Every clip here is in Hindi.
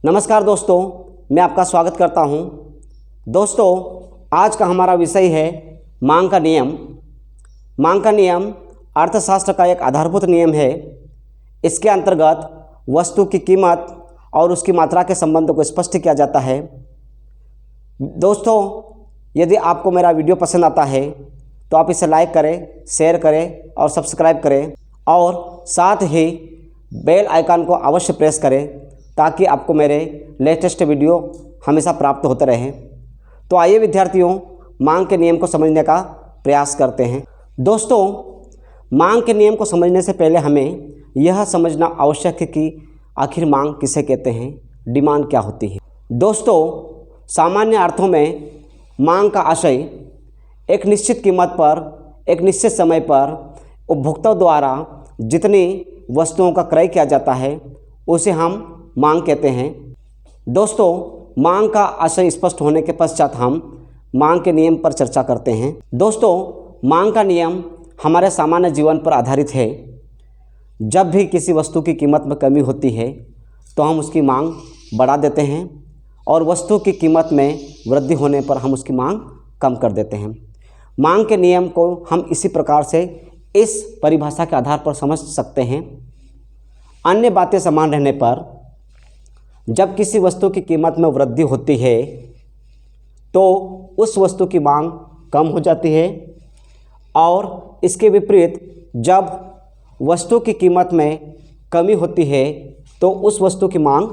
नमस्कार दोस्तों, मैं आपका स्वागत करता हूं। दोस्तों, आज का हमारा विषय है मांग का नियम। मांग का नियम अर्थशास्त्र का एक आधारभूत नियम है। इसके अंतर्गत वस्तु की कीमत और उसकी मात्रा के संबंध को स्पष्ट किया जाता है। दोस्तों, यदि आपको मेरा वीडियो पसंद आता है तो आप इसे लाइक करें, शेयर करें और सब्सक्राइब करें और साथ ही बेल आइकन को अवश्य प्रेस करें ताकि आपको मेरे लेटेस्ट वीडियो हमेशा प्राप्त होते रहें। तो आइए विद्यार्थियों, मांग के नियम को समझने का प्रयास करते हैं। दोस्तों, मांग के नियम को समझने से पहले हमें यह समझना आवश्यक है कि आखिर मांग किसे कहते हैं, डिमांड क्या होती है। दोस्तों, सामान्य अर्थों में मांग का आशय एक निश्चित कीमत पर एक निश्चित समय पर उपभोक्ताओं द्वारा जितनी वस्तुओं का क्रय किया जाता है उसे हम मांग कहते हैं। दोस्तों, मांग का आशय स्पष्ट होने के पश्चात हम मांग के नियम पर चर्चा करते हैं। दोस्तों, मांग का नियम हमारे सामान्य जीवन पर आधारित है। जब भी किसी वस्तु की कीमत में कमी होती है तो हम उसकी मांग बढ़ा देते हैं और वस्तु की कीमत में वृद्धि होने पर हम उसकी मांग कम कर देते हैं। मांग के नियम को हम इसी प्रकार से इस परिभाषा के आधार पर समझ सकते हैं। अन्य बातें समान रहने पर जब किसी वस्तु की कीमत में वृद्धि होती है तो उस वस्तु की मांग कम हो जाती है और इसके विपरीत जब वस्तु की कीमत में कमी होती है तो उस वस्तु की मांग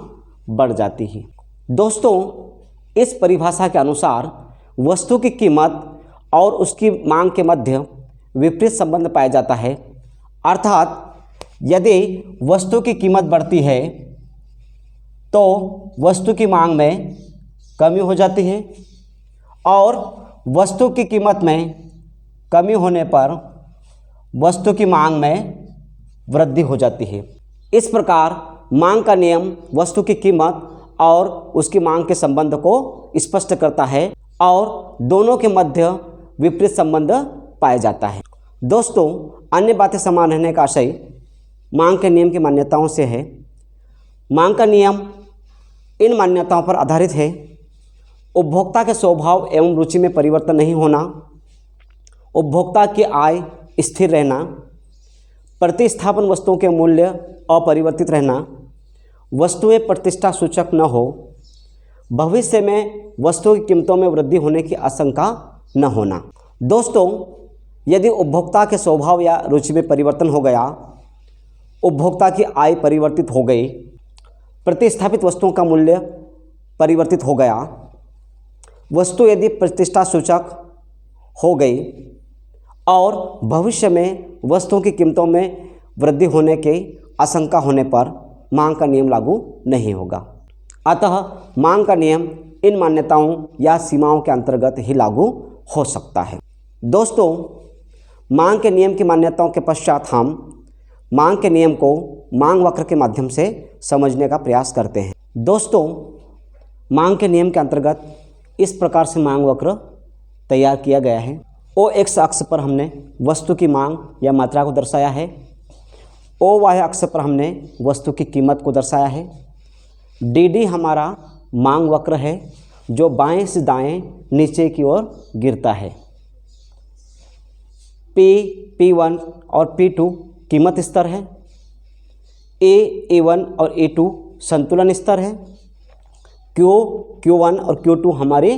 बढ़ जाती है। दोस्तों, इस परिभाषा के अनुसार वस्तु की कीमत और उसकी मांग के मध्य विपरीत संबंध पाया जाता है। अर्थात यदि वस्तु की कीमत बढ़ती है तो वस्तु की मांग में कमी हो जाती है और वस्तु की कीमत में कमी होने पर वस्तु की मांग में वृद्धि हो जाती है। इस प्रकार मांग का नियम वस्तु की कीमत और उसकी मांग के संबंध को स्पष्ट करता है और दोनों के मध्य विपरीत संबंध पाया जाता है। दोस्तों, अन्य बातें समान रहने का आशय मांग के नियम की मान्यताओं से है। मांग का नियम इन मान्यताओं पर आधारित है। उपभोक्ता के स्वभाव एवं रुचि में परिवर्तन नहीं होना, उपभोक्ता की आय स्थिर रहना, प्रतिस्थापन वस्तुओं के मूल्य अपरिवर्तित रहना, वस्तुएं प्रतिष्ठा सूचक न हो, भविष्य में वस्तुओं की कीमतों में वृद्धि होने की आशंका न होना। दोस्तों, यदि उपभोक्ता के स्वभाव या रुचि में परिवर्तन हो गया, उपभोक्ता की आय परिवर्तित हो गई, प्रतिस्थापित वस्तुओं का मूल्य परिवर्तित हो गया, वस्तु यदि प्रतिष्ठा सूचक हो गई और भविष्य में वस्तुओं की कीमतों में वृद्धि होने की आशंका होने पर मांग का नियम लागू नहीं होगा। अतः मांग का नियम इन मान्यताओं या सीमाओं के अंतर्गत ही लागू हो सकता है। दोस्तों, मांग के नियम की मान्यताओं के पश्चात हम मांग के नियम को मांग वक्र के माध्यम से समझने का प्रयास करते हैं। दोस्तों, मांग के नियम के अंतर्गत इस प्रकार से मांग वक्र तैयार किया गया है। ओ एक्स अक्ष पर हमने वस्तु की मांग या मात्रा को दर्शाया है। ओ वाई अक्ष पर हमने वस्तु की कीमत को दर्शाया है। डी डी हमारा मांग वक्र है जो बाएं से दाएं नीचे की ओर गिरता है। P1 और P2 कीमत स्तर है। A1 और A2 संतुलन स्तर है। Q1 और Q2 हमारी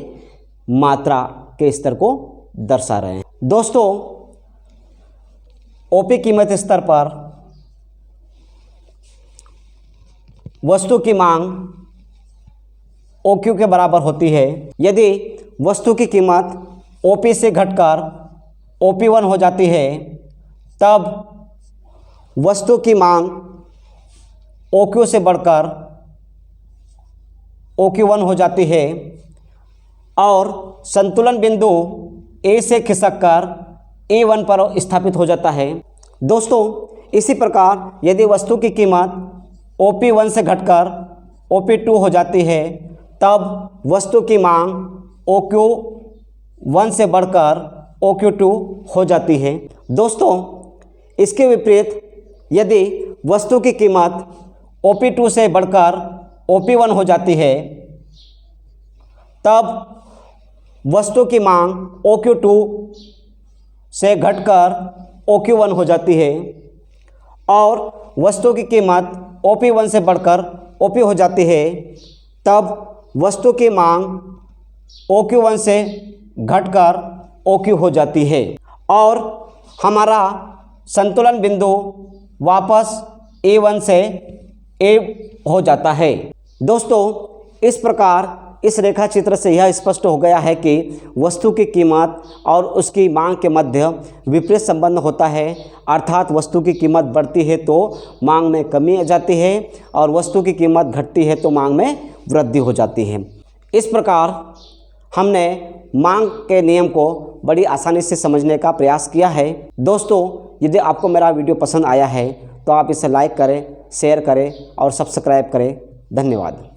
मात्रा के स्तर को दर्शा रहे हैं। दोस्तों, OP कीमत स्तर पर वस्तु की मांग OQ के बराबर होती है। यदि वस्तु की कीमत OP से घटकर OP1 हो जाती है तब वस्तु की मांग OQ से बढ़कर OQ1 हो जाती है और संतुलन बिंदु A से खिसककर A1 पर स्थापित हो जाता है। दोस्तों, इसी प्रकार यदि वस्तु की कीमत OP1 से घटकर OP2 हो जाती है तब वस्तु की मांग OQ1 से बढ़कर OQ2 हो जाती है। दोस्तों, इसके विपरीत यदि वस्तु की कीमत OP2 से बढ़कर OP1 हो जाती है, तब वस्तु की मांग OQ2 से घटकर OQ1 हो जाती है और वस्तु की कीमत OP1 से बढ़कर OP हो जाती है, तब वस्तु की मांग OQ1 से घटकर OQ हो जाती है और हमारा संतुलन बिंदु वापस A1 से A हो जाता है। दोस्तों, इस प्रकार इस रेखा चित्र से यह स्पष्ट हो गया है कि वस्तु की कीमत और उसकी मांग के मध्य विपरीत संबंध होता है, अर्थात वस्तु की कीमत बढ़ती है तो मांग में कमी आ जाती है और वस्तु की कीमत घटती है तो मांग में वृद्धि हो जाती है। इस प्रकार हमने मांग के नियम को बड़ी आसानी से समझने का प्रयास किया है। दोस्तों, यदि आपको मेरा वीडियो पसंद आया है तो आप इसे लाइक करें, शेयर करें और सब्सक्राइब करें। धन्यवाद।